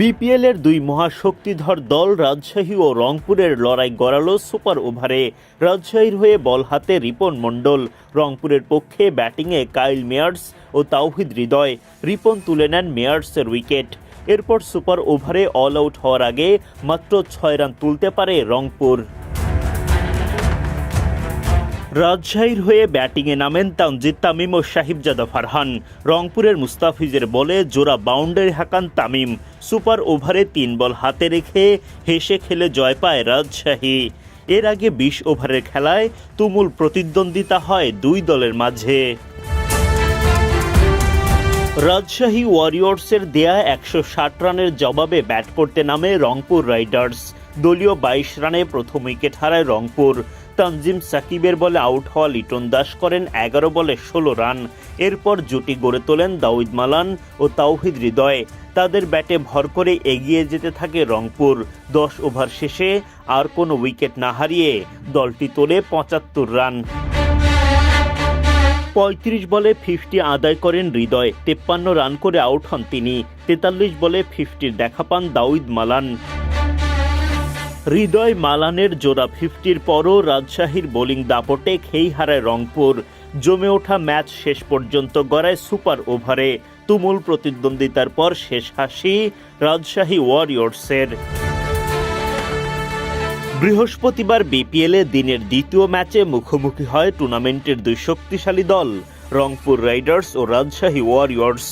বিপিএলের দুই মহাশক্তিধর দল রাজশাহী ও রংপুরের লড়াই গড়ালো সুপার ওভারে। রাজশাহীর হয়ে বল হাতে রিপন মণ্ডল, রংপুরের পক্ষে ব্যাটিংয়ে কাইল মেয়ার্স ও তাওহিদ হৃদয়। রিপন তুলে নেন মেয়ার্সের উইকেট। এরপর সুপার ওভারে অল আউট হওয়ার আগে মাত্র 6 রান তুলতে পারে রংপুর। রাজশাহীর হয়ে ব্যাটিংয়ে নামেন তানজিদ তামিম ও সাহিবজাদা ফারহান। রংপুরের মুস্তাফিজের বলে জোড়া বাউন্ডারি হাঁকান তামিম। সুপার ওভারে 3 বল হাতে রেখে হেসে খেলে জয় পায় রাজশাহী। এর আগে 20 ওভারের খেলায় তুমুল প্রতিদ্বন্দ্বিতা হয় দুই দলের মাঝে। রাজশাহী ওয়ারিয়র্সের দেয়া 160 রানের জবাবে ব্যাট করতে নামে রংপুর রাইডার্স। দলীয় 22 রানে প্রথম উইকেট হারায় রংপুর। তানজিম সাকিবের বলে আউট হওয়া লিটন দাস করেন 11 বলে 16 রান। এরপর জুটি গড়ে তোলেন দাউদ মালান ও তাওহিদ হৃদয়। তাদের ব্যাটে ভর করে এগিয়ে যেতে থাকে রংপুর। 10 ওভার শেষে আর কোনো উইকেট না হারিয়ে দলটি তোলে 75 রান। 35 বলে 50 আদায় করেন হৃদয়। 53 রান করে আউট হন তিনি। 43 বলে 50-র দেখা পান দাউদ মালান। হৃদয় মালানের জোড়া 50-র পরও রাজশাহীর বোলিং দাপটে খেই হারায় রংপুর। জমে ওঠা ম্যাচ শেষ পর্যন্ত গড়ায় সুপার ওভারে। তুমুল প্রতিদ্বন্দ্বিতার পর শেষ হাসি রাজশাহী ওয়ারিয়র্সের। বৃহস্পতিবার বিপিএলে দিনের দ্বিতীয় ম্যাচে মুখোমুখি হয় টুর্নামেন্টের দুই শক্তিশালী দল রংপুর রাইডার্স ও রাজশাহী ওয়ারিয়র্স।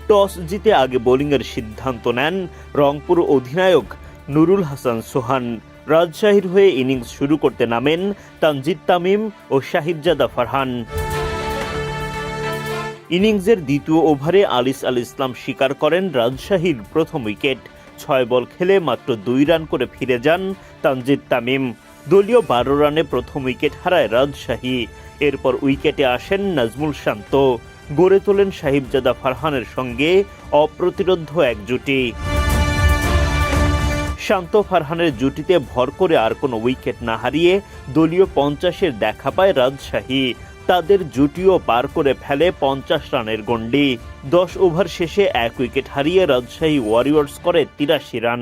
টস জিতে আগে বোলিংয়ের সিদ্ধান্ত নেন রংপুর অধিনায়ক নুরুল হাসান সোহান। রাজশাহীর হয়ে ইনিংস শুরু করতে নামেন তানজিদ তামিম ও সাহিবজাদা ফারহান। ইনিংসের দ্বিতীয় ওভারে আলিস আল ইসলাম শিকার করেন রাজশাহীর প্রথম উইকেট। 6 বল খেলে মাত্র 2 রান করে ফিরে যান তানজিদ তামিম। দলীয় 12 রানে প্রথম উইকেট হারায় রাজশাহী। এরপর উইকেটে আসেন নাজমুল শান্ত। গড়ে তোলেন সাহিবজাদা ফারহানের সঙ্গে অপ্রতিরোধ্য এক জুটি। শান্ত ফারহানের জুটিতে ভর করে আর কোনো উইকেট না হারিয়ে দলীয় 50-এর দেখা পায় রাজশাহী। তাদের জুটিও পার করে ফেলে 50 রানের গণ্ডি। 10 ওভার শেষে 1 উইকেট হারিয়ে রাজশাহী ওয়ারিয়র্স করে 83 রান।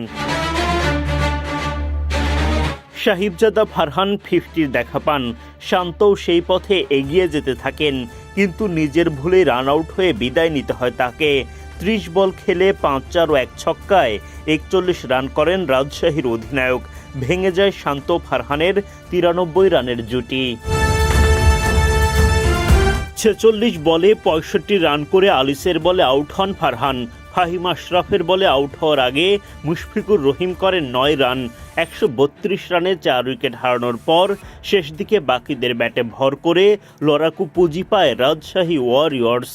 সাহিবজাদা ফারহান 50-র দেখা পান। শান্তও সেই পথে এগিয়ে যেতে থাকেন, কিন্তু নিজের ভুলে রান আউট হয়ে বিদায় নিতে হয় তাকে। 30 বল খেলে 5-4 ও 1 ছক্কায় 41 রান করেন রাজশাহীর অধিনায়ক। ভেঙে যায় শান্ত ফারহানের 93 রানের জুটি। 46 বলে 65 রান করে আলিসের বলে আউট হন ফারহান। ফাহিম আশরাফের বলে আউট হওয়ার আগে মুশফিকুর রহিম করেন 9 রান। 132 রানে 4 উইকেট হারানোর পর শেষ দিকে বাকিদের ব্যাটে ভর করে লড়াকু পুঁজি পায় রাজশাহী ওয়ারিয়র্স।